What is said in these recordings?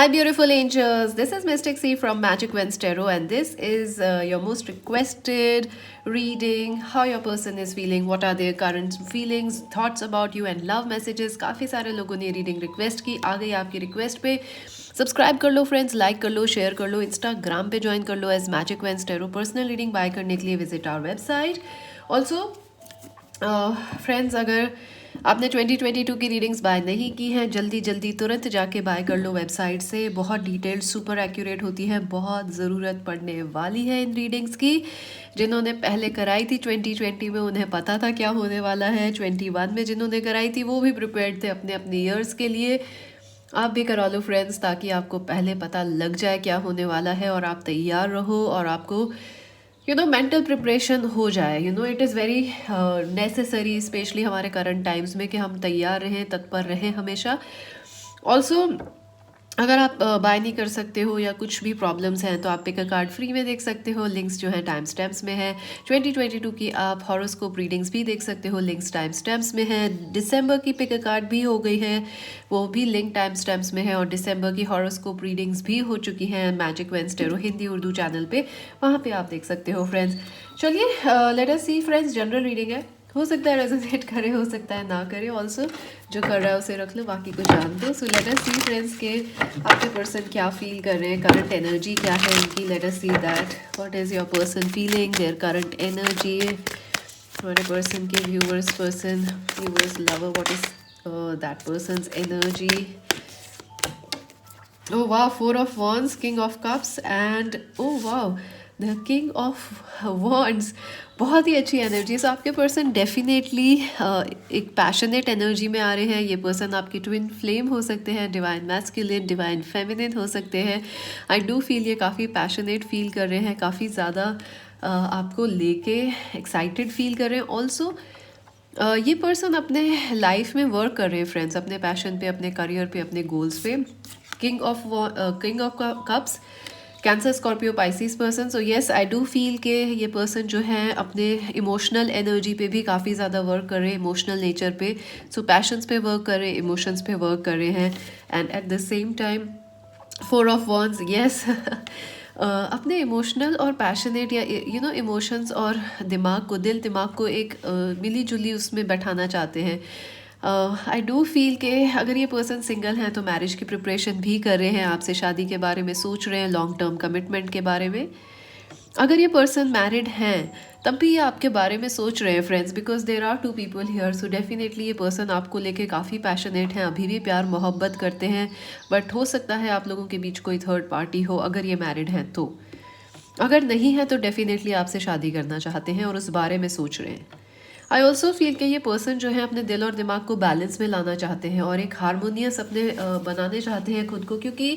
Hi, beautiful angels. This is Mystic C from Magic Wednesday Tarot, and this is your most requested reading. How your person is feeling, what are their current feelings, thoughts about you, and love messages. काफ़ी सारे लोगों ने reading request की, आ गई आपकी request पे. Subscribe कर लो friends, like कर लो, शेयर कर लो, इंस्टाग्राम पे ज्वाइन कर लो as magic Wednesday tarot. Personal reading buy करने के लिए visit our website. Also friends, अगर आपने 2022 की रीडिंग्स बाय नहीं की हैं, जल्दी तुरंत जाके बाय कर लो वेबसाइट से. बहुत डिटेल्ड, सुपर एक्यूरेट होती है, बहुत ज़रूरत पड़ने वाली है इन रीडिंग्स की. जिन्होंने पहले कराई थी 2020 में, उन्हें पता था क्या होने वाला है. 21 में जिन्होंने कराई थी वो भी प्रिपेयर्ड थे अपने अपने ईयर्स के लिए. आप भी करा लो फ्रेंड्स, ताकि आपको पहले पता लग जाए क्या होने वाला है और आप तैयार रहो और आपको मेंटल प्रिपरेशन हो जाए. It is very necessary, specially हमारे करंट टाइम्स में, कि हम तैयार रहें, तत्पर रहें हमेशा. ऑल्सो अगर आप बाय नहीं कर सकते हो या कुछ भी प्रॉब्लम्स हैं, तो आप पिक अ कार्ड फ्री में देख सकते हो. लिंक्स जो है टाइम स्टैम्प्स में है. 2022 की आप हॉरोस्कोप रीडिंग्स भी देख सकते हो, लिंक्स टाइम स्टैम्प्स में है. दिसंबर की पिक अ कार्ड भी हो गई है, वो भी लिंक टाइम स्टैम्प्स में है. और दिसंबर की हॉरोस्कोप रीडिंग्स भी हो चुकी हैं magic Wednesday tarot Hindi Urdu channel पे, वहाँ पे आप देख सकते हो फ्रेंड्स. चलिए लेट अस सी फ्रेंड्स. जनरल रीडिंग है, हो सकता है रेजोनेट करे, हो सकता है ना करे. ऑल्सो जो कर रहा है उसे रख लो, बाकी को जान दो. सो लेट अस सी फ्रेंड्स के आपके पर्सन क्या फील कर रहे हैं, करंट एनर्जी क्या है उनकी. Late us see that what is your person feeling, their current energy. हमारे पर्सन के viewers lover, what is that persons energy. Oh wow, Four of Wands, King of Cups and oh wow, the King of Wands. बहुत ही अच्छी energy. सो आपके person definitely एक passionate energy में आ रहे हैं. ये पर्सन आपकी ट्विन फ्लेम हो सकते हैं, डिवाइन मैस्कुलिन, डिवाइन फेमिनिन हो सकते हैं. आई डू फील ये काफ़ी पैशनेट फील कर रहे हैं, काफ़ी ज़्यादा आपको लेके एक्साइटेड फील कर रहे हैं. ऑल्सो ये पर्सन अपने लाइफ में वर्क कर रहे हैं फ्रेंड्स, अपने पैशन पे, अपने करियर पे, अपने गोल्स पे. King of cups, cancer, Scorpio, Pisces person. So yes, I do feel के ये पर्सन जो है अपने इमोशनल एनर्जी पे भी काफ़ी ज़्यादा वर्क कर रहे हैं, इमोशनल नेचर पे. सो पैशंस पे वर्क कर रहे हैं, इमोशंस पे वर्क कर रहे हैं. And at the same time four of wands, yes, अपने इमोशनल और पैशनेट या इमोशंस और दिमाग को, दिल दिमाग को एक मिली जुली उसमें बैठाना चाहते हैं. आई डू फील के अगर ये पर्सन सिंगल हैं तो मैरिज की प्रिपरेशन भी कर रहे हैं, आपसे शादी के बारे में सोच रहे हैं, लॉन्ग टर्म कमिटमेंट के बारे में. अगर ये पर्सन मैरिड हैं तब भी ये आपके बारे में सोच रहे हैं friends, because there are two people here. So definitely ये पर्सन आपको लेके काफ़ी पैशनेट हैं, अभी भी प्यार मोहब्बत करते हैं. बट हो सकता है आप लोगों के बीच कोई थर्ड पार्टी हो अगर ये मैरिड हैं तो. अगर नहीं है तो डेफिनेटली आपसे शादी करना चाहते हैं और उस बारे में सोच रहे हैं. आई ऑल्सो फील कि ये पर्सन जो है अपने दिल और दिमाग को बैलेंस में लाना चाहते हैं और एक हारमोनियस अपने बनाने चाहते हैं खुद को, क्योंकि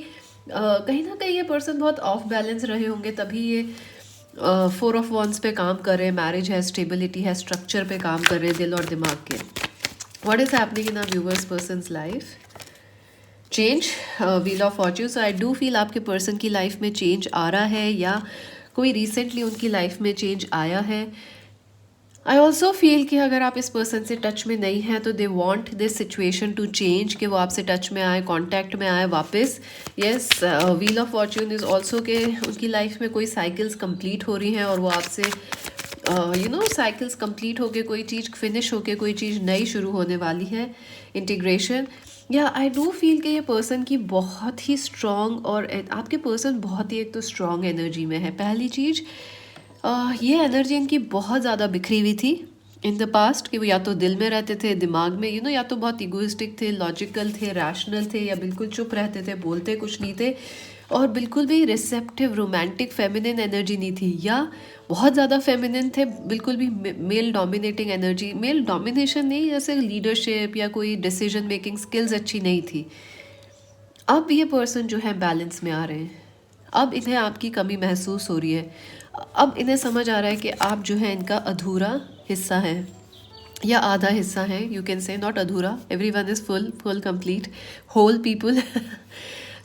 कहीं ना कहीं ये पर्सन बहुत ऑफ बैलेंस रहे होंगे, तभी ये फोर ऑफ वॉन्स पे काम कर रहे हैं. मैरिज है, स्टेबिलिटी है, स्ट्रक्चर पे काम कर रहे हैं दिल और दिमाग के. What is happening in our viewers persons life? Change, wheel of fortune. So I do feel आपके पर्सन की लाइफ में चेंज आ रहा है या कोई रिसेंटली उनकी लाइफ में चेंज आया है. आई ऑल्सो फील कि अगर आप इस पर्सन से टच में नहीं हैं तो they want this situation to change, कि वो आपसे टच में आए, कॉन्टैक्ट में आए वापस. Yes, wheel of Fortune is also के उनकी लाइफ में कोई साइकिल्स कंप्लीट हो रही हैं और वो आपसे साइकिल्स कंप्लीट होके, कोई चीज़ फिनिश होके कोई चीज़ नई शुरू होने वाली है, इंटीग्रेशन. या आई डू फील कि ये पर्सन की बहुत ही स्ट्रॉन्ग, और आपके पर्सन बहुत ही एक तो स्ट्रॉन्ग एनर्जी में है. पहली चीज़, ये एनर्जी इनकी बहुत ज़्यादा बिखरी हुई थी इन द पास्ट, कि वो या तो दिल में रहते थे, दिमाग में, या तो बहुत इगोइस्टिक थे, लॉजिकल थे, रैशनल थे, या बिल्कुल चुप रहते थे, बोलते कुछ नहीं थे, और बिल्कुल भी रिसेप्टिव, रोमांटिक, फेमिनिन एनर्जी नहीं थी, या बहुत ज़्यादा फेमिनिन थे, बिल्कुल भी male dominating energy, male domination नहीं, जैसे लीडरशिप या कोई डिसीजन मेकिंग स्किल्स अच्छी नहीं थी. अब ये पर्सन जो है बैलेंस में आ रहे हैं. अब इन्हें आपकी कमी महसूस हो रही है. अब इन्हें समझ आ रहा है कि आप जो है इनका अधूरा हिस्सा है या आधा हिस्सा है. यू कैन से नॉट अधूरा, every one is full complete whole people.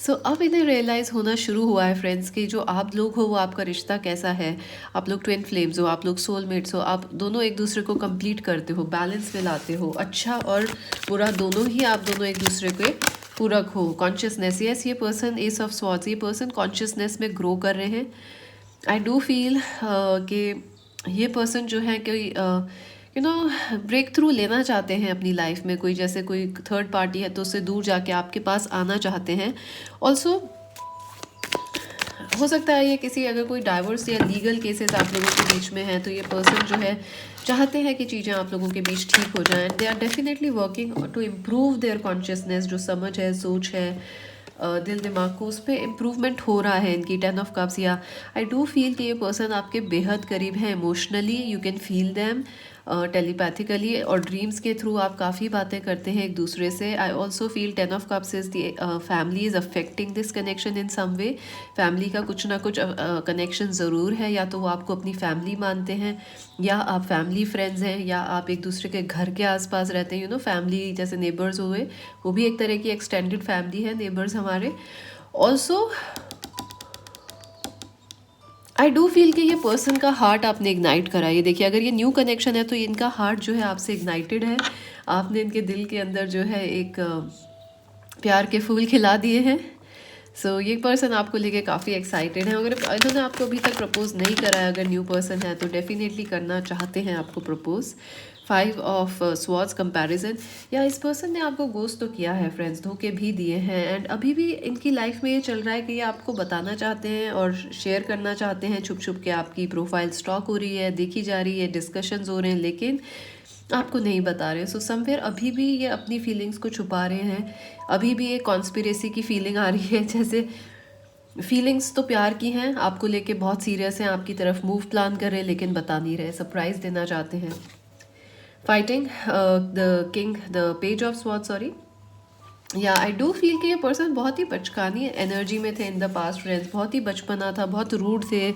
So अब इन्हें रियलाइज़ होना शुरू हुआ है फ्रेंड्स कि जो आप लोग हो वो आपका रिश्ता कैसा है. आप लोग ट्विन फ्लेम्स हो, आप लोग सोलमेट्स हो, आप दोनों एक दूसरे को कंप्लीट करते हो, बैलेंस में लाते हो. अच्छा और बुरा दोनों ही आप दोनों एक दूसरे के पूरक हो, कॉन्शियसनेस, यस ये पर्सन एस ऑफ स्वॉर्ड्स, ये पर्सन कॉन्शियसनेस में ग्रो कर रहे हैं। आई डू फील कि ये पर्सन जो है कोई ब्रेक थ्रू लेना चाहते हैं अपनी लाइफ में, कोई जैसे कोई थर्ड पार्टी है तो उससे दूर जाके आपके पास आना चाहते हैं। ऑल्सो हो सकता है ये किसी, अगर कोई डाइवोर्स या लीगल केसेस आप लोगों के बीच में हैं तो ये पर्सन जो है चाहते हैं कि चीज़ें आप लोगों के बीच ठीक हो जाएं। They are definitely working to improve their consciousness, जो समझ है, सोच है, दिल दिमाग को, उस पर इम्प्रूवमेंट हो रहा है इनकी 10 ऑफ कप्स। या आई डू फील कि ये पर्सन आपके बेहद करीब है emotionally, you can feel them telepathically, और ड्रीम्स के थ्रू आप काफ़ी बातें करते हैं एक दूसरे से। I also feel 10 of cups is the family is affecting this connection in some way. Family का कुछ ना कुछ कनेक्शन ज़रूर है, या तो वो आपको अपनी फैमिली मानते हैं, या आप फैमिली फ्रेंड्स हैं, या आप एक दूसरे के घर के आसपास रहते हैं। फैमिली जैसे नेबर्स हुए, वो भी एक तरह की एक्सटेंडेड फैमिली है नेबर्स हमारे। ऑल्सो आई डू फील कि ये पर्सन का हार्ट आपने इग्नाइट करा। ये देखिए, अगर ये न्यू कनेक्शन है तो इनका हार्ट जो है आपसे इग्नाइटेड है। आपने इनके दिल के अंदर जो है एक प्यार के फूल खिला दिए हैं। सो ये पर्सन आपको लेके काफ़ी एक्साइटेड है। अगर इन्होंने आपको अभी तक प्रपोज नहीं करा है, अगर न्यू पर्सन है तो डेफिनेटली करना चाहते हैं आपको प्रपोज। 5 ऑफ स्वॉर्ड्स कंपैरिजन, या इस पर्सन ने आपको गोस्ट तो किया है फ्रेंड्स, धोखे भी दिए हैं, एंड अभी भी इनकी लाइफ में ये चल रहा है कि ये आपको बताना चाहते हैं और शेयर करना चाहते हैं छुप छुप के। आपकी प्रोफाइल स्टॉक हो रही है, देखी जा रही है, डिस्कशंस हो रहे हैं, लेकिन आपको नहीं बता रहे। सो समवेयर अभी भी ये अपनी फीलिंग्स को छुपा रहे हैं। अभी भी एक कॉन्स्पिरेसी की फीलिंग आ रही है, जैसे फीलिंग्स तो प्यार की हैं, आपको लेके बहुत सीरियस हैं, आपकी तरफ मूव प्लान कर रहे हैं, लेकिन बता नहीं रहे, सरप्राइज देना चाहते हैं। Fighting the king, the page of sword, sorry. या आई डू फील कि ये पर्सन बहुत ही बचकानी एनर्जी में थे इन द पास्ट फ्रेंड्स, बहुत ही बचपना था, बहुत रूड थे,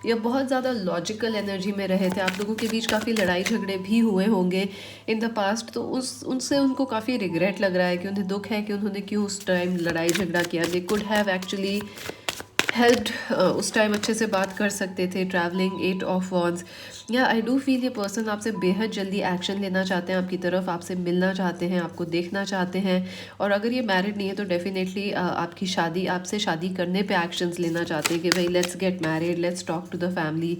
या बहुत ज़्यादा लॉजिकल एनर्जी में रहे थे। आप लोगों के बीच काफ़ी लड़ाई झगड़े भी हुए होंगे इन द पास्ट, तो उनसे उनको काफ़ी रिग्रेट लग रहा है, कि उन्हें दुख है कि उन्होंने क्यों उस टाइम लड़ाई झगड़ा किया। They could have actually helped, उस टाइम अच्छे से बात कर सकते थे। Travelling, 8 of wands. या आई डू फील ये पर्सन आपसे बेहद जल्दी एक्शन लेना चाहते हैं, आपकी तरफ आपसे मिलना चाहते हैं, आपको देखना चाहते हैं, और अगर ये मैरिड नहीं है तो डेफिनेटली आपकी शादी, आपसे शादी करने पे एक्शंस लेना चाहते हैं कि भाई let's get married, let's talk to the family.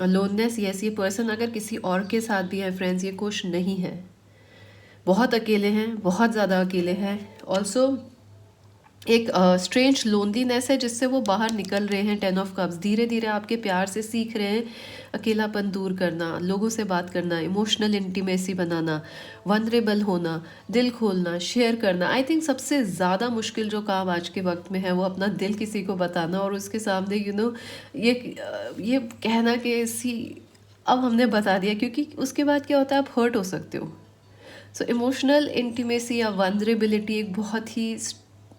Loneliness, yes ये पर्सन अगर किसी और के साथ भी है फ्रेंड्स, ये खुश नहीं है, बहुत अकेले हैं, बहुत ज़्यादा अकेले हैं। ऑल्सो एक स्ट्रेंज लोनलीनेस है जिससे वो बाहर निकल रहे हैं। 10 ऑफ कप्स, धीरे धीरे आपके प्यार से सीख रहे हैं अकेलापन दूर करना, लोगों से बात करना, इमोशनल इंटीमेसी बनाना, वनरेबल होना, दिल खोलना, शेयर करना। आई थिंक सबसे ज़्यादा मुश्किल जो काम आज के वक्त में है वो अपना दिल किसी को बताना, और उसके सामने ये कहना कि अब हमने बता दिया, क्योंकि उसके बाद क्या होता है, आप हर्ट हो सकते हो। सो इमोशनल इंटीमेसी या वनरेबिलिटी एक बहुत ही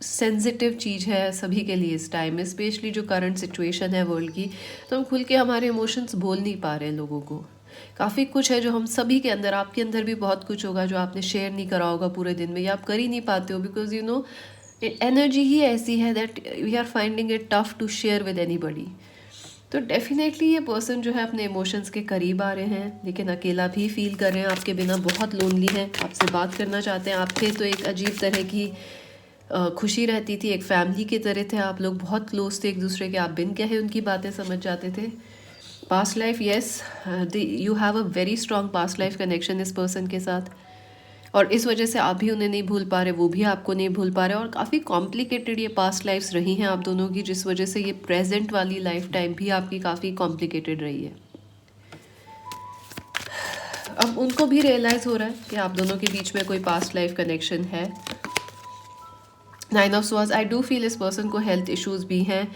सेंसिटिव चीज़ है सभी के लिए इस टाइम में, स्पेशली जो करंट सिचुएशन है वर्ल्ड की। तो हम खुल के हमारे इमोशंस बोल नहीं पा रहे हैं लोगों को। काफ़ी कुछ है जो हम सभी के अंदर, आपके अंदर भी बहुत कुछ होगा जो आपने शेयर नहीं करा होगा पूरे दिन में, या आप कर ही नहीं पाते हो, बिकॉज एनर्जी ही ऐसी है that we are finding it tough to share with anybody. तो डेफिनेटली ये पर्सन जो है अपने इमोशंस के करीब आ रहे हैं, लेकिन अकेला भी फील कर रहे हैं, आपके बिना बहुत लोनली हैं, आपसे बात करना चाहते हैं। आपके तो एक अजीब तरह की खुशी रहती थी, एक फैमिली की तरह थे आप लोग, बहुत क्लोज थे एक दूसरे के, आप बिन कहे उनकी बातें समझ जाते थे। Past life, yes you have a very strong past life connection इस पर्सन के साथ, और इस वजह से आप भी उन्हें नहीं भूल पा रहे, वो भी आपको नहीं भूल पा रहे, और काफ़ी कॉम्प्लिकेटेड ये पास्ट लाइफ्स रही हैं आप दोनों की, जिस वजह से ये प्रेजेंट वाली लाइफ टाइम भी आपकी काफ़ी कॉम्प्लिकेटेड रही है। अब उनको भी रियलाइज़ हो रहा है कि आप दोनों के बीच में कोई पास्ट लाइफ कनेक्शन है। 9 of swords, I do feel इस पर्सन को हेल्थ इश्यूज भी हैं,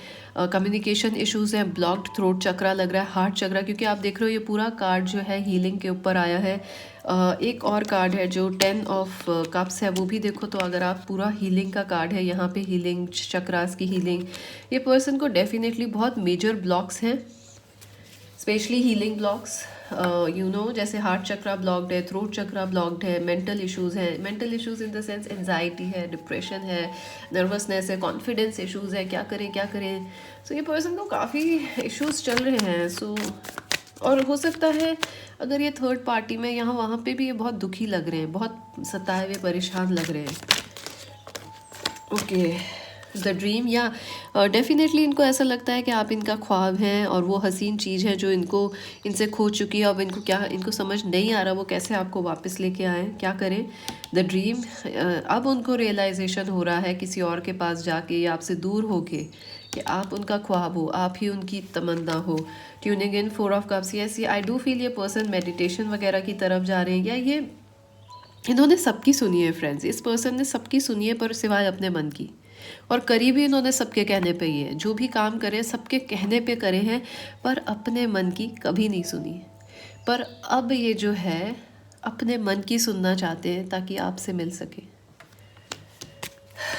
कम्युनिकेशन इश्यूज हैं, ब्लॉक्ड थ्रोट चक्रा लग रहा है, हार्ट चक्रा, क्योंकि आप देख रहे हो ये पूरा कार्ड जो है हीलिंग के ऊपर आया है। एक और कार्ड है जो 10 ऑफ कप्स है, वो भी देखो तो अगर आप पूरा हीलिंग का कार्ड है, यहाँ पे हीलिंग, चक्रास की हीलिंग। ये पर्सन को डेफिनेटली बहुत मेजर ब्लॉक्स हैं, स्पेशली हीलिंग ब्लॉक्स, जैसे हार्ट चक्रा ब्लॉक्ड है, थ्रोट चक्रा ब्लॉक्ड है, मेंटल इश्यूज़ हैं, mental issues in the sense anxiety है, डिप्रेशन है, नर्वसनेस है, कॉन्फिडेंस इश्यूज़ है, क्या करें क्या करें। सो ये पर्सन को काफ़ी इश्यूज़ चल रहे हैं। सो और हो सकता है अगर ये थर्ड पार्टी में यहाँ वहाँ पे भी ये बहुत दुखी लग रहे हैं, बहुत सताए हुए परेशान लग रहे हैं। ओके, द ड्रीम, या डेफिनेटली इनको ऐसा लगता है कि आप इनका ख्वाब हैं और वो हसीन चीज़ है जो इनको इनसे खो चुकी है। अब इनको क्या, इनको समझ नहीं आ रहा वो कैसे आपको वापस लेके आए, क्या करें। द ड्रीम, अब उनको रियलाइजेशन हो रहा है किसी और के पास जाके या आपसे दूर होके कि आप उनका ख्वाब हो, आप ही उनकी तमन्ना हो। Tuning in, 4 of cups, yes, ये आई डू फील ये पर्सन मेडिटेशन वगैरह की तरफ जा रहे हैं, या ये इन्होंने सबकी सुनी है फ्रेंड्स, इस पर्सन ने सबकी सुनी है पर सिवाय अपने मन की, और करी भी इन्होंने सबके कहने पे ही है। जो भी काम करे सबके कहने पे करे हैं, पर अपने मन की कभी नहीं सुनी। पर अब ये जो है अपने मन की सुनना चाहते हैं ताकि आपसे मिल सके।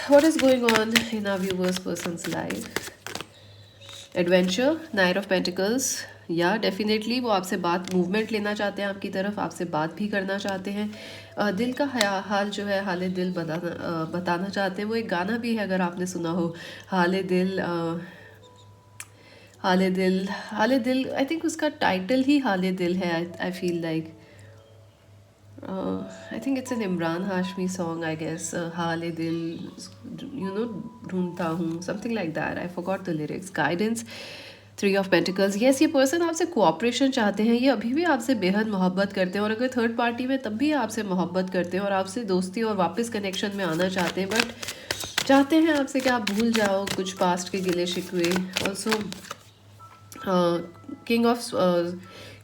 What is going on in our viewers persons life? Adventure, knight of pentacles, या डेफिनेटली वो आपसे बात, मूवमेंट लेना चाहते हैं आपकी तरफ, आपसे बात भी करना चाहते हैं। दिल का हाल जो है, हाल दिल बताना चाहते हैं। वो एक गाना भी है अगर आपने सुना हो, हाल दिल, हाल दिल, आई थिंक उसका टाइटल ही हाल दिल है। I feel like, I think it's an Imran Hashmi song I guess, हाल दिल, यू नो, ढूंढता हूँ, something like that, I forgot the lyrics. Guidance, 3 of pentacles, yes, ये पर्सन आपसे कोऑपरेशन चाहते हैं, ये अभी भी आपसे बेहद मोहब्बत करते हैं, और अगर थर्ड पार्टी में तब भी आपसे मोहब्बत करते हैं और आपसे दोस्ती और वापस कनेक्शन में आना चाहते हैं, बट चाहते हैं आपसे कि आप भूल जाओ कुछ पास्ट के गिले शिकवे। Also king of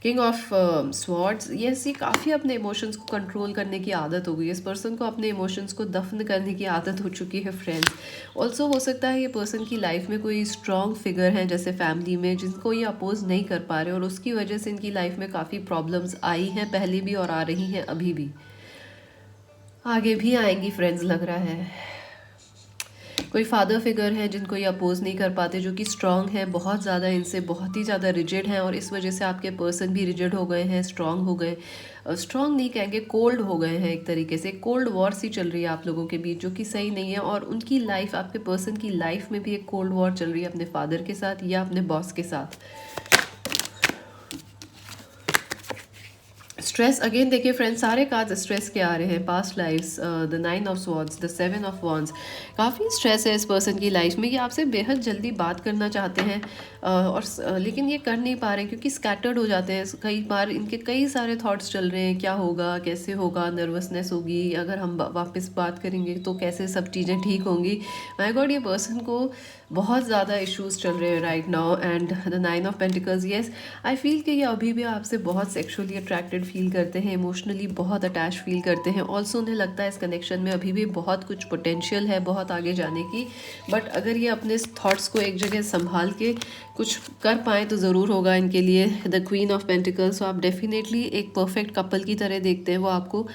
king of swords, yes, ये काफ़ी अपने इमोशंस को कंट्रोल करने की आदत हो गई है इस पर्सन को, अपने इमोशंस को दफन करने की आदत हो चुकी है फ्रेंड्स। ऑल्सो हो सकता है ये पर्सन की लाइफ में कोई स्ट्रॉन्ग फिगर है जैसे फैमिली में, जिनको ये अपोज नहीं कर पा रहे, और उसकी वजह से इनकी लाइफ में काफ़ी प्रॉब्लम्स आई हैं पहले भी और आ रही हैं अभी भी, आगे भी आएंगी फ्रेंड्स लग रहा है। कोई फादर फिगर है जिनको ये अपोज नहीं कर पाते, जो कि स्ट्रांग है बहुत ज़्यादा, इनसे बहुत ही ज़्यादा रिजिड हैं, और इस वजह से आपके पर्सन भी रिजिड हो गए हैं, स्ट्रांग हो गए, स्ट्रांग नहीं कहेंगे, कोल्ड हो गए हैं। एक तरीके से कोल्ड वॉर सी चल रही है आप लोगों के बीच, जो कि सही नहीं है, और उनकी लाइफ, आपके पर्सन की लाइफ में भी एक कोल्ड वॉर चल रही है अपने फादर के साथ या अपने बॉस के साथ। स्ट्रेस, अगेन देखिए फ्रेंड्स, सारे कार्ड स्ट्रेस के आ रहे हैं। Past lives, the 9 of swords, the 7 of wands, काफ़ी स्ट्रेस है इस पर्सन की लाइफ में। ये आपसे बेहद जल्दी बात करना चाहते हैं, लेकिन ये कर नहीं पा रहे हैं क्योंकि स्कैटर्ड हो जाते हैं कई बार, इनके कई सारे थॉट्स चल रहे हैं, क्या होगा, कैसे होगा, नर्वसनेस होगी, अगर हम वापस बात करेंगे तो कैसे सब चीज़ें ठीक होंगी। माय गॉड, ये पर्सन को बहुत ज़्यादा इश्यूज चल रहे हैं right now. And the 9 of pentacles, yes, I feel कि ये अभी भी आपसे बहुत सेक्सुअली अट्रैक्टेड फील करते हैं, इमोशनली बहुत अटैच फील करते हैं। ऑल्सो उन्हें लगता है इस कनेक्शन में अभी भी बहुत कुछ पोटेंशियल है बहुत आगे जाने की, बट अगर ये अपने थॉट्स को एक जगह संभाल के कुछ कर पाएँ तो ज़रूर होगा इनके लिए। द क्वीन ऑफ पेंटिकल्स, तो आप डेफिनेटली एक परफेक्ट कपल की तरह देखते हैं वो आपको,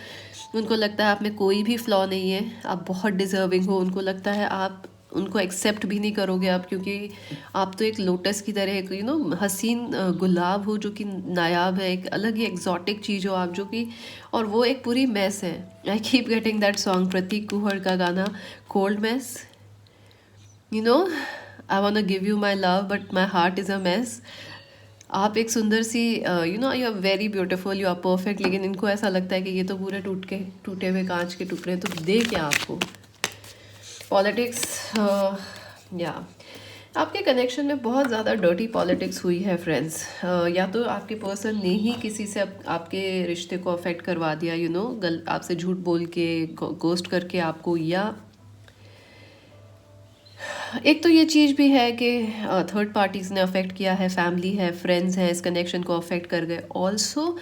उनको लगता है आप में कोई भी फ्लॉ नहीं है, आप बहुत डिजर्विंग हो, उनको लगता है आप उनको एक्सेप्ट भी नहीं करोगे आप, क्योंकि आप तो एक लोटस की तरह, एक हसीन गुलाब हो जो कि नायाब है, एक अलग ही एग्जॉटिक चीज़ हो आप, जो कि, और वो एक पूरी मैस है। I keep getting that song, Prateek Kuhad का गाना, cold mess, I want give you my love but my heart is a mess. आप एक सुंदर सी, you are very beautiful, you are perfect, लेकिन इनको ऐसा लगता है कि ये तो पूरे टूटे हुए कांच के टुकड़े, तो दे क्या आपको। पॉलिटिक्स, या आपके कनेक्शन में बहुत ज़्यादा डर्टी पॉलिटिक्स हुई है फ्रेंड्स, या तो आपके पर्सन ने ही किसी से आपके रिश्ते को अफेक्ट करवा दिया, आपसे झूठ बोल के, गोस्ट करके आपको, या एक तो ये चीज़ भी है कि थर्ड पार्टीज़ ने अफेक्ट किया है, फैमिली है, फ्रेंड्स हैं, इस कनेक्शन को अफेक्ट कर गए। ऑल्सो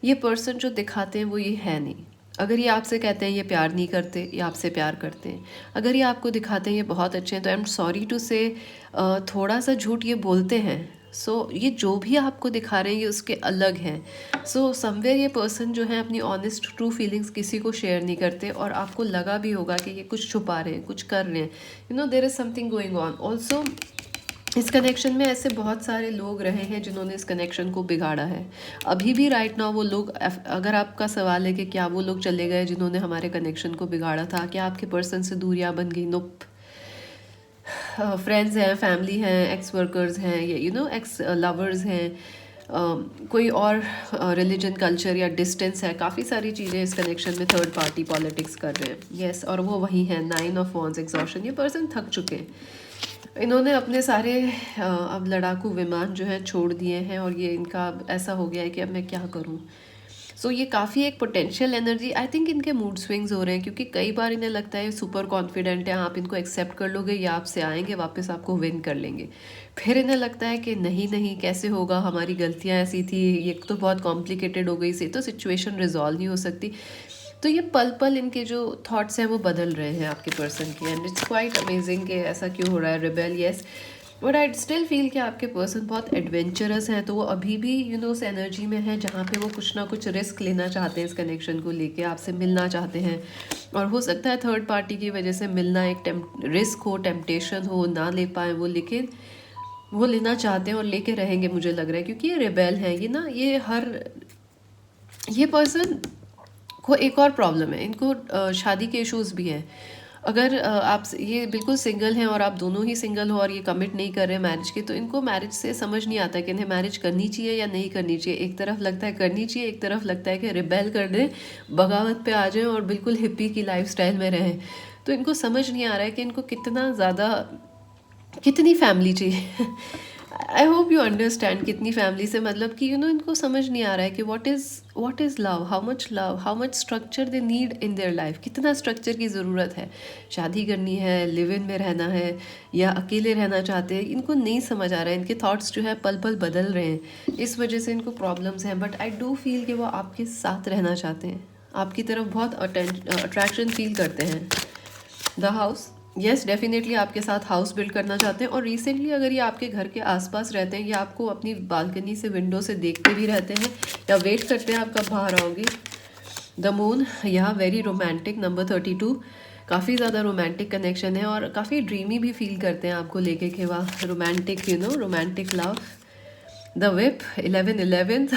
ये पर्सन जो दिखाते हैं वो ये है नहीं, अगर ये आपसे कहते हैं ये प्यार नहीं करते, ये आपसे प्यार करते हैं, अगर ये आपको दिखाते हैं ये बहुत अच्छे हैं, तो आई एम सॉरी टू से थोड़ा सा झूठ ये बोलते हैं। सो ये जो भी आपको दिखा रहे हैं ये उसके अलग हैं। सो समवेयर ये पर्सन जो है अपनी ऑनेस्ट ट्रू फीलिंग्स किसी को शेयर नहीं करते, और आपको लगा भी होगा कि ये कुछ छुपा रहे हैं, कुछ कर रहे हैं, there is something going on. Also इस कनेक्शन में ऐसे बहुत सारे लोग रहे हैं जिन्होंने इस कनेक्शन को बिगाड़ा है, अभी भी राइट नाउ वो लोग, अगर आपका सवाल है कि क्या वो लोग चले गए जिन्होंने हमारे कनेक्शन को बिगाड़ा था, क्या आपके पर्सन से दूरियां बन गई, नोप। फ्रेंड्स हैं, फैमिली हैं, एक्स वर्कर्स हैं, एक्स लवर्स हैं, कोई और रिलीजन कल्चर या डिस्टेंस है, काफ़ी सारी चीज़ें इस कनेक्शन में थर्ड पार्टी पॉलिटिक्स कर रहे हैं। यस, और वो वही है 9 ऑफ वॉन्स, एग्जॉशन। ये पर्सन थक चुके हैं, इन्होंने अपने सारे अब लड़ाकू विमान जो है छोड़ दिए हैं, और ये इनका अब ऐसा हो गया है कि अब मैं क्या करूं। सो ये काफ़ी एक पोटेंशियल एनर्जी, आई थिंक इनके मूड स्विंग्स हो रहे हैं, क्योंकि कई बार इन्हें लगता है सुपर कॉन्फिडेंट है, आप इनको एक्सेप्ट कर लोगे, या आपसे आएंगे वापस आपको विन कर लेंगे। फिर इन्हें लगता है कि नहीं नहीं, कैसे होगा, हमारी गलतियाँ ऐसी थी, ये तो बहुत कॉम्प्लिकेटेड हो गई, से तो सिचुएशन रिजॉल्व नहीं हो सकती। तो ये पल पल इनके जो थॉट्स हैं वो बदल रहे हैं आपके पर्सन के, एंड इट्स क्वाइट अमेजिंग कि ऐसा क्यों हो रहा है। Rebel, yes, but I still feel कि आपके पर्सन बहुत एडवेंचरस हैं, तो वो अभी भी उस एनर्जी में है जहाँ पे वो कुछ ना कुछ रिस्क लेना चाहते हैं, इस कनेक्शन को लेके आपसे मिलना चाहते हैं। और हो सकता है थर्ड पार्टी की वजह से मिलना एक रिस्क हो, टेम्पटेशन हो, ना ले पाए वो, लेकिन वो लेना चाहते हैं और लेके रहेंगे, मुझे लग रहा है, क्योंकि ये रिबेल है। ये पर्सन को एक और प्रॉब्लम है, इनको शादी के इश्यूज़ भी हैं। अगर आप ये बिल्कुल सिंगल हैं और आप दोनों ही सिंगल हो और ये कमिट नहीं कर रहे मैरिज के, तो इनको मैरिज से समझ नहीं आता कि इन्हें मैरिज करनी चाहिए या नहीं करनी चाहिए। एक तरफ लगता है करनी चाहिए, एक तरफ लगता है कि रिबेल कर दें, बगावत पे आ जाएं और बिल्कुल हिप्पी की लाइफस्टाइल में रहें। तो इनको समझ नहीं आ रहा है कि इनको कितनी फैमिली चाहिए। आई होप यू अंडरस्टैंड, कितनी फैमिली से मतलब कि इनको समझ नहीं आ रहा है कि what is love, how much structure they need in their life, कितना स्ट्रक्चर की ज़रूरत है। शादी करनी है, लिव इन में रहना है, या अकेले रहना चाहते हैं, इनको नहीं समझ आ रहा है। इनके थॉट्स जो है पल पल बदल रहे हैं, इस वजह से इनको प्रॉब्लम्स हैं। बट आई डू फील कि वो आपके साथ रहना चाहते हैं, आपकी तरफ बहुत अट्रैक्शन फील करते हैं। द हाउस, यस, डेफिनेटली आपके साथ हाउस बिल्ड करना चाहते हैं। और रिसेंटली अगर ये आपके घर के आसपास रहते हैं, या आपको अपनी बालकनी से, विंडो से देखते भी रहते हैं, या वेट करते हैं आप कब बाहर आओगे। द मून, यहाँ वेरी रोमांटिक, नंबर 32, काफ़ी ज़्यादा रोमांटिक कनेक्शन है, और काफ़ी ड्रीमी भी फील करते हैं आपको लेके कि वाह romantic, romantic love. The whip, 11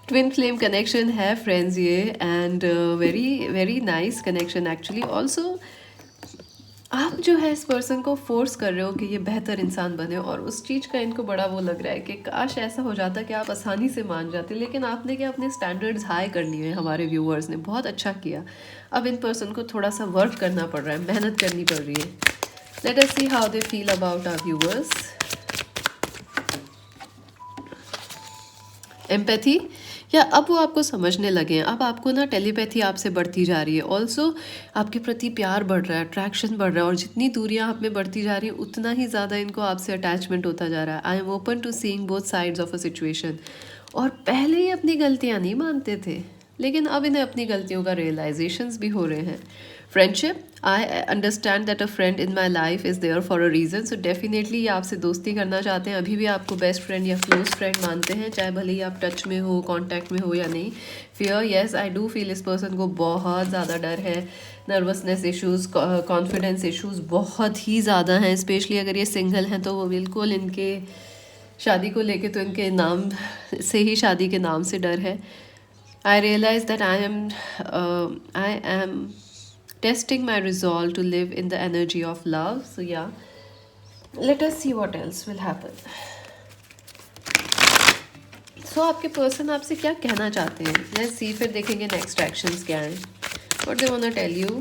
twin flame connection है फ्रेंड्स ये, and very very nice connection actually. Also आप जो है इस पर्सन को फोर्स कर रहे हो कि ये बेहतर इंसान बने, और उस चीज़ का इनको बड़ा वो लग रहा है कि काश ऐसा हो जाता कि आप आसानी से मान जाते, लेकिन आपने क्या अपने स्टैंडर्ड्स हाई कर लिए हैं। हमारे व्यूअर्स ने बहुत अच्छा किया, अब इन पर्सन को थोड़ा सा वर्क करना पड़ रहा है, मेहनत करनी पड़ रही है। Let us see how they feel about our viewers. Empathy, या अब वो आपको समझने लगे हैं, अब आपको ना टेलीपैथी आपसे बढ़ती जा रही है। ऑल्सो आपके प्रति प्यार बढ़ रहा है, अट्रैक्शन बढ़ रहा है, और जितनी दूरियां आप में बढ़ती जा रही हैं उतना ही ज़्यादा इनको आपसे अटैचमेंट होता जा रहा है। I am open to seeing both sides of a situation. और पहले ही अपनी गलतियाँ नहीं मानते थे, लेकिन अब इन्हें अपनी गलतियों का रियलाइजेशंस भी हो रहे हैं। Friendship, I understand that a friend in my life is there for a reason. So definitely ये आपसे दोस्ती करना चाहते हैं, अभी भी आपको बेस्ट फ्रेंड या क्लोज फ्रेंड मानते हैं, चाहे भले ही आप टच में हो, कांटेक्ट में हो या नहीं। Fear, yes, I do feel इस पर्सन को बहुत ज़्यादा डर है, नर्वसनेस इश्यूज़, कॉन्फिडेंस इश्यूज़ बहुत ही ज़्यादा हैं। स्पेशली अगर ये सिंगल हैं तो वो बिल्कुल इनके शादी को लेके तो इनके नाम से ही शादी के नाम से डर है। I realize that I am testing my resolve to live in the energy of love. So yeah, let us see what else will happen. So आपके पर्सन आपसे क्या कहना चाहते हैं, let's see, फिर देखेंगे नेक्स्ट एक्शंस क्या हैं, what they wanna tell you.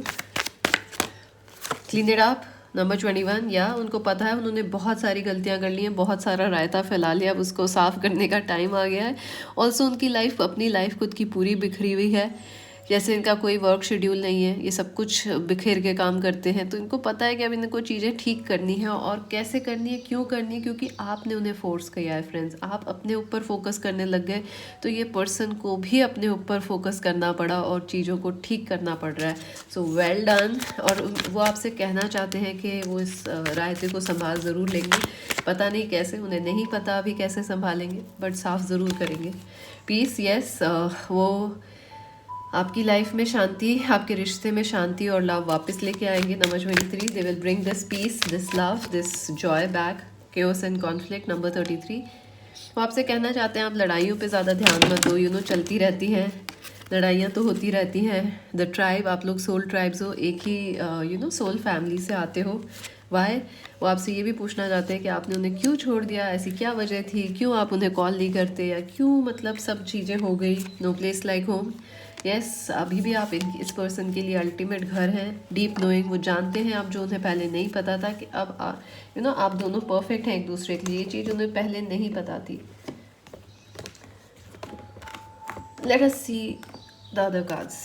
Clean it up, number 21, या उनको पता है उन्होंने बहुत सारी गलतियां कर ली हैं, बहुत सारा रायता फैला लिया, अब उसको साफ़ करने का टाइम आ गया है। ऑल्सो उनकी लाइफ, अपनी लाइफ खुद की पूरी बिखरी हुई है, जैसे इनका कोई वर्क शेड्यूल नहीं है, ये सब कुछ बिखेर के काम करते हैं। तो इनको पता है कि अब इनको चीज़ें ठीक करनी है, और कैसे करनी है, क्यों करनी है, क्योंकि आपने उन्हें फोर्स किया है फ्रेंड्स। आप अपने ऊपर फोकस करने लग गए, तो ये पर्सन को भी अपने ऊपर फोकस करना पड़ा और चीज़ों को ठीक करना पड़ रहा है। So well done. और वो आपसे कहना चाहते हैं कि वो इस रायते को संभाल ज़रूर लेंगे, पता नहीं कैसे, उन्हें नहीं पता अभी कैसे संभालेंगे, बट साफ ज़रूर करेंगे। पीस, यस, वो आपकी लाइफ में शांति, आपके रिश्ते में शांति और लव वापस लेके आएंगे। Number 23, they will bring this peace, this love, this joy back, chaos and conflict. Number 33, वो आपसे कहना चाहते हैं आप लड़ाइयों पे ज़्यादा ध्यान मत दो, चलती रहती हैं, लड़ाइयाँ तो होती रहती हैं। द ट्राइब, आप लोग सोल ट्राइब्स हो, एक ही सोल फैमिली से आते हो। वाई, वो आपसे ये भी पूछना चाहते हैं कि आपने उन्हें क्यों छोड़ दिया, ऐसी क्या वजह थी, क्यों आप उन्हें कॉल नहीं करते, या क्यों मतलब सब चीज़ें हो गई। No place like home. Yes, अभी भी आप इस पर्सन के लिए अल्टीमेट घर हैं। डीप नोइंग, वो जानते हैं आप जो उन्हें पहले नहीं पता था कि अब आप दोनों परफेक्ट हैं एक दूसरे के लिए। ये चीज़ उन्हें पहले नहीं पता थी। Let us see the other cards.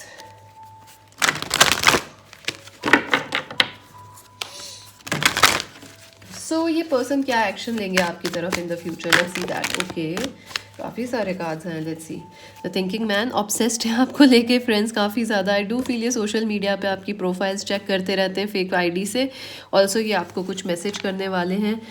So ये पर्सन क्या एक्शन लेंगे आपकी तरफ in the future, let's see that. Okay, काफ़ी सारे कार्ड्स हैं, let's see. The thinking man obsessed है आपको लेके फ्रेंड्स काफ़ी ज़्यादा। आई डू फील ये सोशल मीडिया पे आपकी प्रोफाइल्स चेक करते रहते हैं फेक आईडी से। ऑल्सो ये आपको कुछ मैसेज करने वाले हैं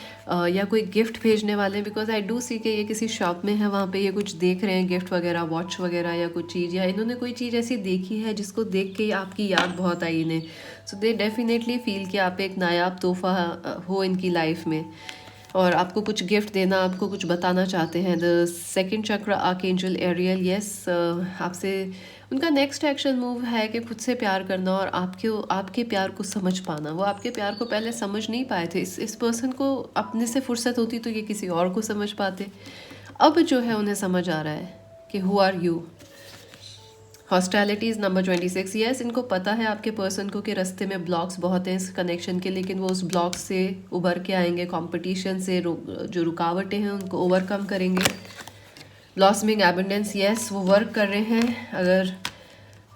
या कोई गिफ्ट भेजने वाले हैं, बिकॉज आई डू सी कि ये किसी शॉप में है, वहाँ पे ये कुछ देख रहे हैं, गिफ्ट वगैरह, वॉच वगैरह या कुछ चीज़, या इन्होंने कोई चीज़ ऐसी देखी है जिसको देख के आपकी याद बहुत आई इन्हें। सो दे डेफिनेटली फील कि आप एक नायाब तोहफा हो इनकी लाइफ में, और आपको कुछ गिफ्ट देना, आपको कुछ बताना चाहते हैं। द सेकंड चक्र आर्कएंजल एरियल, यस, आपसे उनका नेक्स्ट एक्शन मूव है कि खुद से प्यार करना और आपके प्यार को समझ पाना। वो आपके प्यार को पहले समझ नहीं पाए थे। इस पर्सन को अपने से फुर्सत होती तो ये किसी और को समझ पाते। अब जो है उन्हें समझ आ रहा है कि who are you. Hostilities number 26, yes, इनको पता है आपके पर्सन को कि रास्ते में ब्लॉक्स बहुत हैं इस कनेक्शन के, लेकिन वो उस ब्लॉक से उभर के आएंगे। कंपटीशन से जो रुकावटें हैं उनको ओवरकम करेंगे। ब्लॉसमिंग एबंडेंस, यस, वो वर्क कर रहे हैं। अगर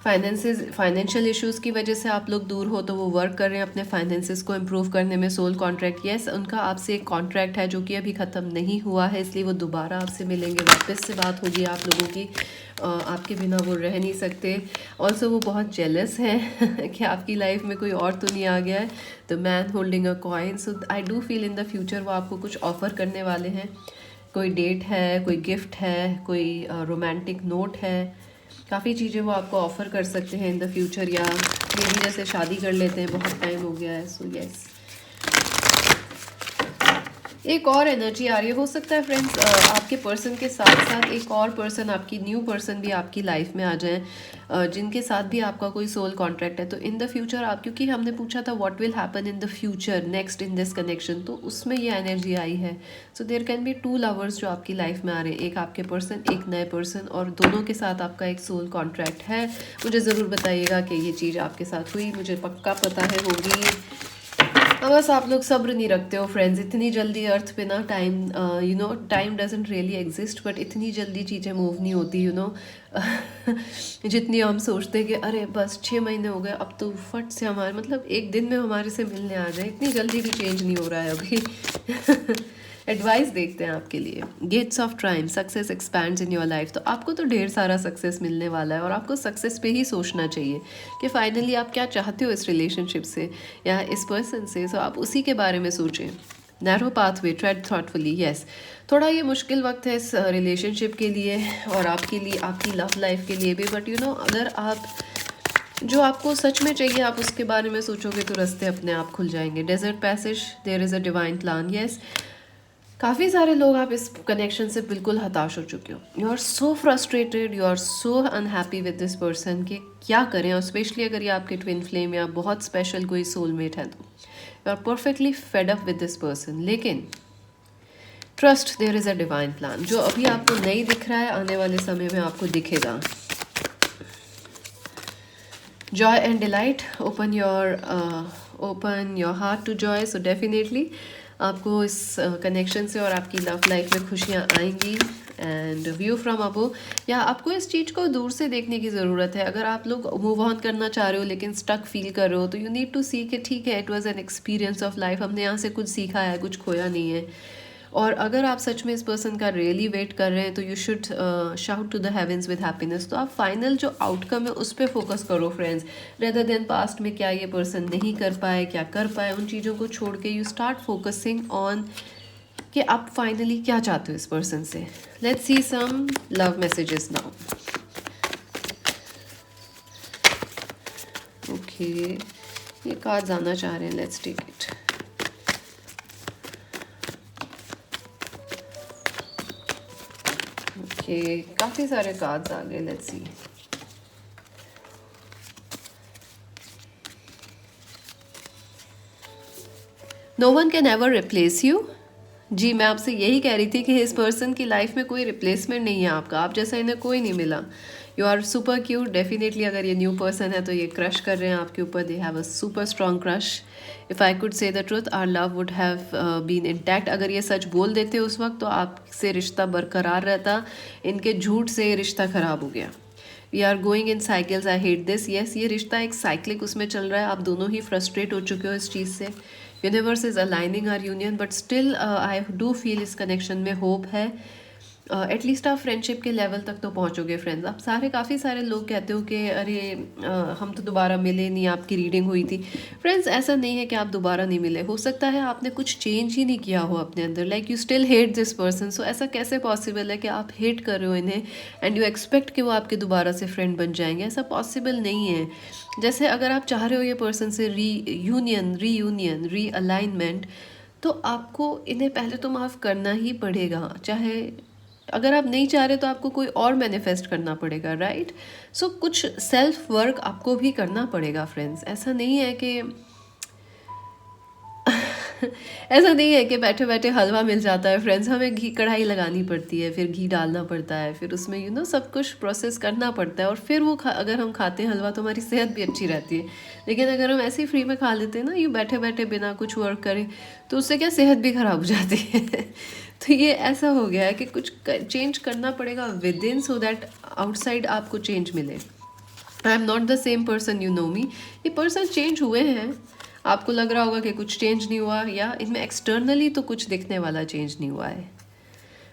फाइनेंशियल इश्यूज़ की वजह से आप लोग दूर हो तो वो वर्क कर रहे हैं अपने फाइनेंसेस को इम्प्रूव करने में। सोल कॉन्ट्रैक्ट, यस, उनका आपसे एक कॉन्ट्रैक्ट है जो कि अभी ख़त्म नहीं हुआ है, इसलिए वो दोबारा आपसे मिलेंगे, वापस से बात होगी आप लोगों की। आपके बिना वो रह नहीं सकते। ऑल्सो वो बहुत जेलस हैं कि आपकी लाइफ में कोई और तो नहीं आ गया है। The man holding a coin, so I do feel in the future वो आपको कुछ ऑफ़र करने वाले हैं। कोई डेट है, कोई गिफ्ट है, कोई रोमांटिक नोट है, काफ़ी चीज़ें वो आपको ऑफ़र कर सकते हैं इन द फ्यूचर, या मे भी जैसे शादी कर लेते हैं, बहुत टाइम हो गया है। सो यस, एक और एनर्जी आ रही है। हो सकता है फ्रेंड्स आपके पर्सन के साथ साथ एक और पर्सन, आपकी न्यू पर्सन भी आपकी लाइफ में आ जाए जिनके साथ भी आपका कोई सोल कॉन्ट्रैक्ट है। तो इन द फ्यूचर आप, क्योंकि हमने पूछा था what will happen in the future next in this connection, तो उसमें ये एनर्जी आई है। So there can be 2 lovers जो आपकी लाइफ में आ रहे हैं, एक आपके पर्सन, एक नए पर्सन, और दोनों के साथ आपका एक सोल कॉन्ट्रैक्ट है। मुझे ज़रूर बताइएगा कि ये चीज़ आपके साथ हुई, मुझे पक्का पता है होगी। बस आप लोग सब्र नहीं रखते हो फ्रेंड्स। इतनी जल्दी अर्थ पे ना time time doesn't really exist, but इतनी जल्दी चीज़ें मूव नहीं होती जितनी हम सोचते हैं कि अरे बस 6 महीने हो गए, अब तो फट से हमारे मतलब एक दिन में हमारे से मिलने आ जाए। इतनी जल्दी भी चेंज नहीं हो रहा है अभी। एडवाइस देखते हैं आपके लिए। Gates of trim, success expands in your life. तो आपको तो ढेर सारा सक्सेस मिलने वाला है, और आपको सक्सेस पे ही सोचना चाहिए कि फाइनली आप क्या चाहते हो इस रिलेशनशिप से या इस पर्सन से। सो आप उसी के बारे में सोचें। Narrow pathway, trade thoughtfully, yes, थोड़ा ये मुश्किल वक्त है इस रिलेशनशिप के लिए और आपके लिए, आपकी लव लाइफ के लिए भी। बट अगर आप जो आपको सच में चाहिए आप उसके बारे में सोचोगे तो रास्ते अपने आप खुल जाएंगे। Desert passage, there is a divine plan, yes. काफ़ी सारे लोग आप इस कनेक्शन से बिल्कुल हताश हो चुके हो। You are so frustrated, you are so unhappy with this person कि क्या करें। और स्पेशली अगर ये आपके ट्विन फ्लेम या बहुत स्पेशल कोई सोलमेट है तो you are perfectly fed up with this person. लेकिन trust, there is a divine plan. जो अभी आपको नहीं दिख रहा है आने वाले समय में आपको दिखेगा। Joy and delight, open your heart to joy. So definitely आपको इस कनेक्शन से और आपकी लव लाइफ में खुशियाँ आएंगी। एंड व्यू फ्रॉम अबो, या आपको इस चीज़ को दूर से देखने की ज़रूरत है। अगर आप लोग मूव ऑन करना चाह रहे हो लेकिन स्टक फील कर रहे हो तो यू नीड टू सी कि ठीक है, it was an experience of life, हमने यहाँ से कुछ सीखा है, कुछ खोया नहीं है। और अगर आप सच में इस पर्सन का रियली वेट कर रहे हैं तो you should shout to the heavens with happiness. तो आप फाइनल जो आउटकम है उस पर फोकस करो फ्रेंड्स, रेदर देन पास्ट में क्या ये पर्सन नहीं कर पाए, क्या कर पाए, उन चीज़ों को छोड़ के यू स्टार्ट फोकसिंग ऑन कि आप फाइनली क्या चाहते हो इस पर्सन से। Let's see some love messages now. Okay, ये कार्ड्स आना चाह रहे हैं, लेट्स टेक इट। ओके, काफ़ी सारे कार्ड्स आ गए, let's see. No one can ever replace you. जी मैं आपसे यही कह रही थी कि इस पर्सन की लाइफ में कोई रिप्लेसमेंट नहीं है आपका, आप जैसा इन्हें कोई नहीं मिला। You are super cute. Definitely अगर ये न्यू पर्सन है तो ये क्रश कर रहे हैं आपके ऊपर, they have a super strong crush. If I could say the truth our love would have been intact. अगर ये सच बोल देते उस वक्त तो आपसे रिश्ता बरकरार रहता, इनके झूठ से ये रिश्ता ख़राब हो गया। We are going in cycles, I hate this. Yes, ये रिश्ता एक साइक्लिक उसमें चल रहा है, आप दोनों ही फ्रस्ट्रेट हो चुके हो इस चीज़ से। Universe is aligning our union, but still I do feel इस कनेक्शन में होप है। एटलीस्ट आप फ्रेंडशिप के लेवल तक तो पहुंचोगे फ्रेंड्स। आप काफ़ी सारे लोग कहते हो कि अरे हम तो दोबारा मिले नहीं, आपकी रीडिंग हुई थी। फ्रेंड्स ऐसा नहीं है कि आप दोबारा नहीं मिले, हो सकता है आपने कुछ चेंज ही नहीं किया हो अपने अंदर, like you still hate this person. So ऐसा कैसे पॉसिबल है कि आप हेट कर रहे हो इन्हें एंड यू एक्सपेक्ट कि वो आपके दोबारा से फ्रेंड बन जाएंगे? ऐसा पॉसिबल नहीं है। जैसे अगर आप चाह रहे हो ये पर्सन से रीयूनियन रीअलाइनमेंट, तो आपको इन्हें पहले तो माफ़ करना ही पड़ेगा। चाहे अगर आप नहीं चाह रहे तो आपको कोई और मैनिफेस्ट करना पड़ेगा, राइट? सो कुछ सेल्फ वर्क आपको भी करना पड़ेगा फ्रेंड्स। ऐसा नहीं है कि ऐसा नहीं है कि बैठे बैठे हलवा मिल जाता है फ्रेंड्स। हमें घी कढ़ाई लगानी पड़ती है, फिर घी डालना पड़ता है, फिर उसमें सब कुछ प्रोसेस करना पड़ता है, और फिर वो अगर हम खाते हैं हलवा तो हमारी सेहत भी अच्छी रहती है। लेकिन अगर हम ऐसे ही फ्री में खा लेते हैं ना, ये बैठे बैठे बिना कुछ वर्क करे, तो उससे क्या सेहत भी ख़राब हो जाती है। तो ये ऐसा हो गया है कि कुछ चेंज करना पड़ेगा within, so that outside आपको चेंज मिले। I am not the same person, you know me. ये पर्सन चेंज हुए हैं, आपको लग रहा होगा कि कुछ चेंज नहीं हुआ, या इनमें एक्सटर्नली तो कुछ दिखने वाला चेंज नहीं हुआ है।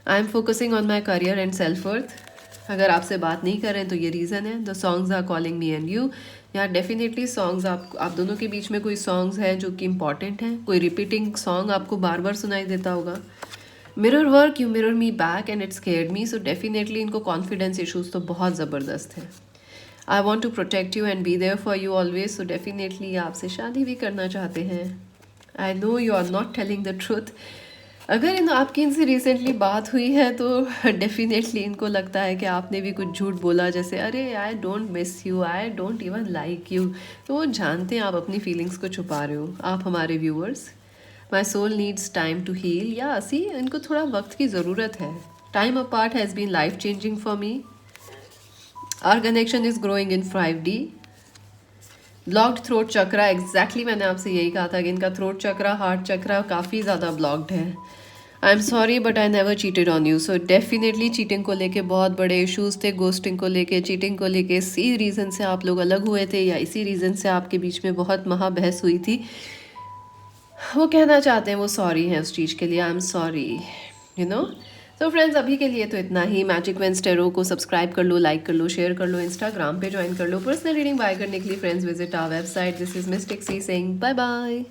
I am focusing on my career and self worth. अगर आपसे बात नहीं कर रहे हैं तो ये रीज़न है। The songs are calling me and you. या डेफिनेटली सॉन्ग्स आप दोनों के बीच में कोई सॉन्ग्स हैं जो कि इंपॉर्टेंट हैं। कोई रिपीटिंग सॉन्ग आपको बार बार सुनाई देता होगा। Mirror work, you mirror me back and it scared me. So definitely इनको कॉन्फिडेंस इशूज़ तो बहुत ज़बरदस्त है। I want to protect you and be there for you always. So definitely आपसे शादी भी करना चाहते हैं। I know you are not telling the truth. अगर आपकी इनसे रिसेंटली बात हुई है तो डेफिनेटली इनको लगता है कि आपने भी कुछ झूठ बोला, जैसे अरे I don't miss you, I don't even like you. तो वो जानते हैं आप अपनी फीलिंग्स को छुपा रहे हो। आप हमारे viewers, my soul needs time to heal. या इनको थोड़ा वक्त की ज़रूरत है। Time apart has been life changing for me. Our connection is growing in 5D। Blocked throat chakra, exactly मैंने आपसे यही कहा था कि इनका थ्रोट चक्रा, हार्ट चक्रा काफ़ी ज़्यादा ब्लॉक्ड है। I am sorry but I never cheated on you. So definitely cheating को लेके बहुत बड़े इश्यूज थे, गोस्टिंग को लेके, चीटिंग को लेके। इसी रीज़न से आप लोग अलग हुए थे, या इसी रीज़न से आपके बीच में बहुत महाबहस हुई थी। वो कहना चाहते हैं वो सॉरी हैं उस चीज़ के लिए। I am sorry, you know. तो फ्रेंड्स अभी के लिए तो इतना ही। मैजिक वेंस टेरो को सब्सक्राइब कर लो, लाइक कर लो, शेयर कर लो, इंस्टाग्राम पे ज्वाइन कर लो। पर्सनल रीडिंग बाय करने के लिए friends visit our website. This is Mystic Sea saying bye bye.